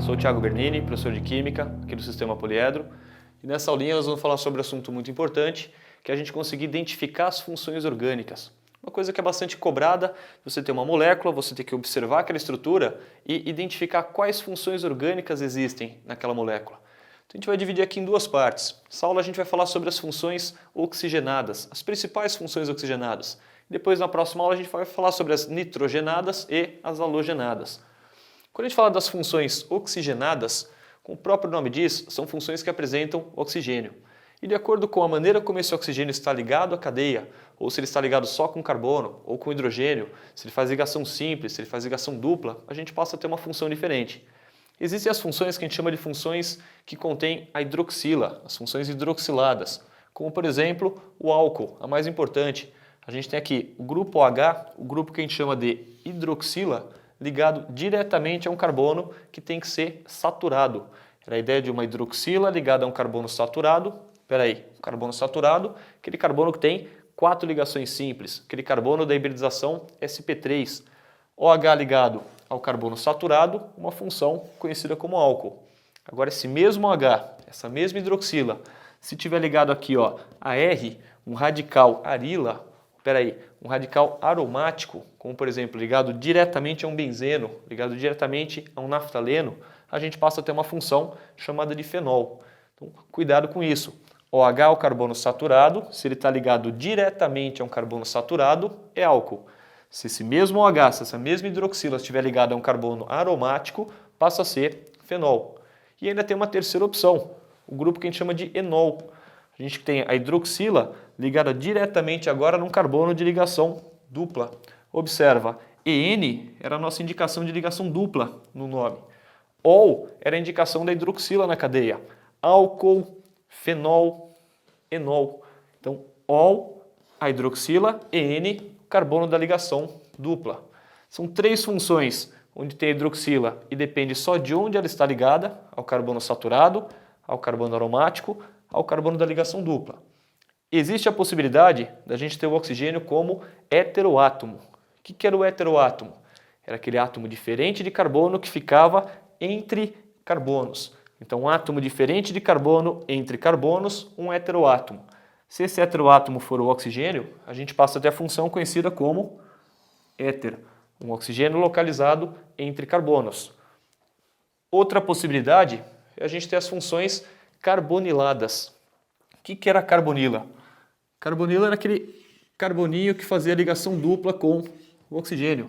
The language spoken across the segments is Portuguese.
Sou o Thiago Bernini, professor de Química aqui do Sistema Poliedro, e nessa aulinha nós vamos falar sobre um assunto muito importante, que é a gente conseguir identificar as funções orgânicas. Uma coisa que é bastante cobrada, você tem uma molécula, você tem que observar aquela estrutura e identificar quais funções orgânicas existem naquela molécula. Então a gente vai dividir aqui em duas partes. Nessa aula a gente vai falar sobre as funções oxigenadas, as principais funções oxigenadas. Depois na próxima aula a gente vai falar sobre as nitrogenadas e as halogenadas. Quando a gente fala das funções oxigenadas, como o próprio nome diz, são funções que apresentam oxigênio. E de acordo com a maneira como esse oxigênio está ligado à cadeia, ou se ele está ligado só com carbono ou com hidrogênio, se ele faz ligação simples, se ele faz ligação dupla, a gente passa a ter uma função diferente. Existem as funções que a gente chama de funções que contêm a hidroxila, as funções hidroxiladas, como por exemplo o álcool, a mais importante. A gente tem aqui o grupo OH, o grupo que a gente chama de hidroxila, ligado diretamente a um carbono que tem que ser saturado. Era a ideia de uma hidroxila ligada a um carbono saturado. Um carbono saturado, aquele carbono que tem 4 ligações simples, aquele carbono da hibridização sp3. OH ligado ao carbono saturado, uma função conhecida como álcool. Agora esse mesmo OH, essa mesma hidroxila, se tiver ligado aqui a R, um radical arila, um radical aromático, como por exemplo ligado diretamente a um benzeno, ligado diretamente a um naftaleno, a gente passa a ter uma função chamada de fenol. Então cuidado com isso. OH é o carbono saturado, se ele está ligado diretamente a um carbono saturado, é álcool. Se esse mesmo OH, se essa mesma hidroxila estiver ligada a um carbono aromático, passa a ser fenol. E ainda tem uma terceira opção, o grupo que a gente chama de enol. A gente tem a hidroxila ligada diretamente agora num carbono de ligação dupla. Observa, EN era a nossa indicação de ligação dupla no nome. Ol era a indicação da hidroxila na cadeia. Álcool, fenol, enol. Então, ol, a hidroxila, EN, carbono da ligação dupla. São 3 funções onde tem a hidroxila e depende só de onde ela está ligada, ao carbono saturado, ao carbono aromático, ao carbono da ligação dupla. Existe a possibilidade da gente ter o oxigênio como heteroátomo. O que era o heteroátomo? Era aquele átomo diferente de carbono que ficava entre carbonos. Então, um átomo diferente de carbono entre carbonos, um heteroátomo. Se esse heteroátomo for o oxigênio, a gente passa a ter a função conhecida como éter, um oxigênio localizado entre carbonos. Outra possibilidade é a gente ter as funções carboniladas. O que era a carbonila? Carbonila era aquele carboninho que fazia ligação dupla com o oxigênio.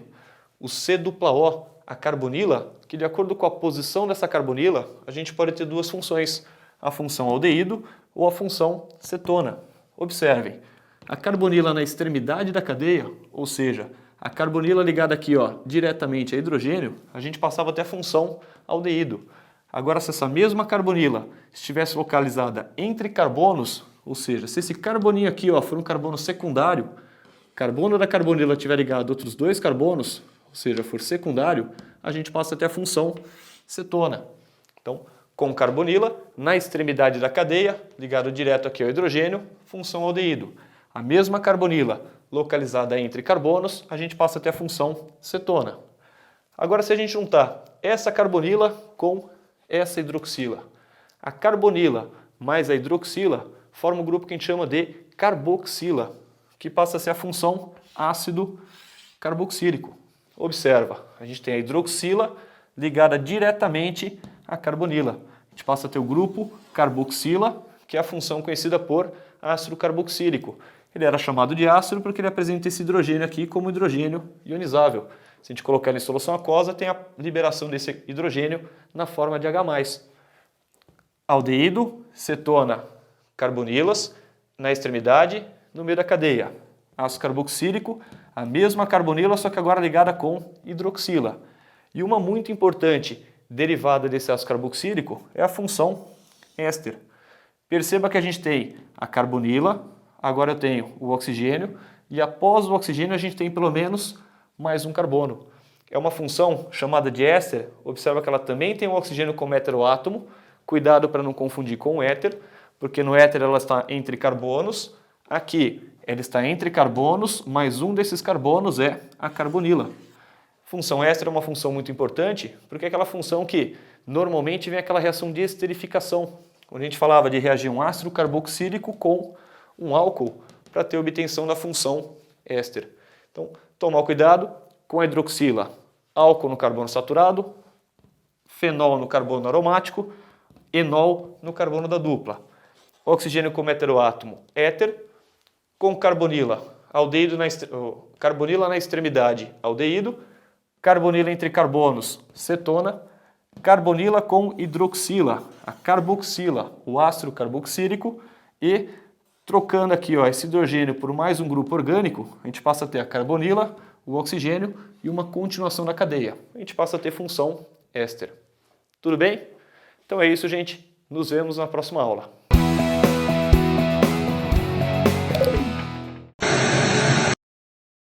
O C-O, a carbonila, que de acordo com a posição dessa carbonila, a gente pode ter 2 funções, a função aldeído ou a função cetona. Observem, a carbonila na extremidade da cadeia, ou seja, a carbonila ligada aqui diretamente a hidrogênio, a gente passava até a função aldeído. Agora, se essa mesma carbonila estivesse localizada entre carbonos, ou seja, se esse carboninho aqui for um carbono secundário, o carbono da carbonila estiver ligado a outros 2 carbonos, ou seja, for secundário, a gente passa até a função cetona. Então, com carbonila, na extremidade da cadeia, ligado direto aqui ao hidrogênio, função aldeído. A mesma carbonila localizada entre carbonos, a gente passa até a função cetona. Agora, se a gente juntar essa carbonila com essa hidroxila, a carbonila mais a hidroxila forma um grupo que a gente chama de carboxila, que passa a ser a função ácido carboxílico. Observa, a gente tem a hidroxila ligada diretamente à carbonila. A gente passa a ter o grupo carboxila, que é a função conhecida por ácido carboxílico. Ele era chamado de ácido porque ele apresenta esse hidrogênio aqui como hidrogênio ionizável. Se a gente colocar ele em solução aquosa, tem a liberação desse hidrogênio na forma de H+. Aldeído, cetona, carbonilas, na extremidade, no meio da cadeia. Ácido carboxílico, a mesma carbonila, só que agora ligada com hidroxila. E uma muito importante derivada desse ácido carboxílico é a função éster. Perceba que a gente tem a carbonila, agora eu tenho o oxigênio, e após o oxigênio a gente tem pelo menos mais um carbono. É uma função chamada de éster, observa que ela também tem o oxigênio como heteroátomo, cuidado para não confundir com o éter, porque no éter ela está entre carbonos, aqui ela está entre carbonos, mas um desses carbonos é a carbonila. Função éster é uma função muito importante, porque é aquela função que normalmente vem aquela reação de esterificação, onde a gente falava de reagir um ácido carboxílico com um álcool para ter obtenção da função éster. Então, tomar cuidado com a hidroxila, álcool no carbono saturado, fenol no carbono aromático, enol no carbono da dupla. Oxigênio como heteroátomo, éter, com carbonila, carbonila na extremidade, aldeído, carbonila entre carbonos, cetona, carbonila com hidroxila, a carboxila, o ácido carboxílico, e trocando aqui esse hidrogênio por mais um grupo orgânico, a gente passa a ter a carbonila, o oxigênio e uma continuação da cadeia. A gente passa a ter função éster. Tudo bem? Então é isso, gente. Nos vemos na próxima aula.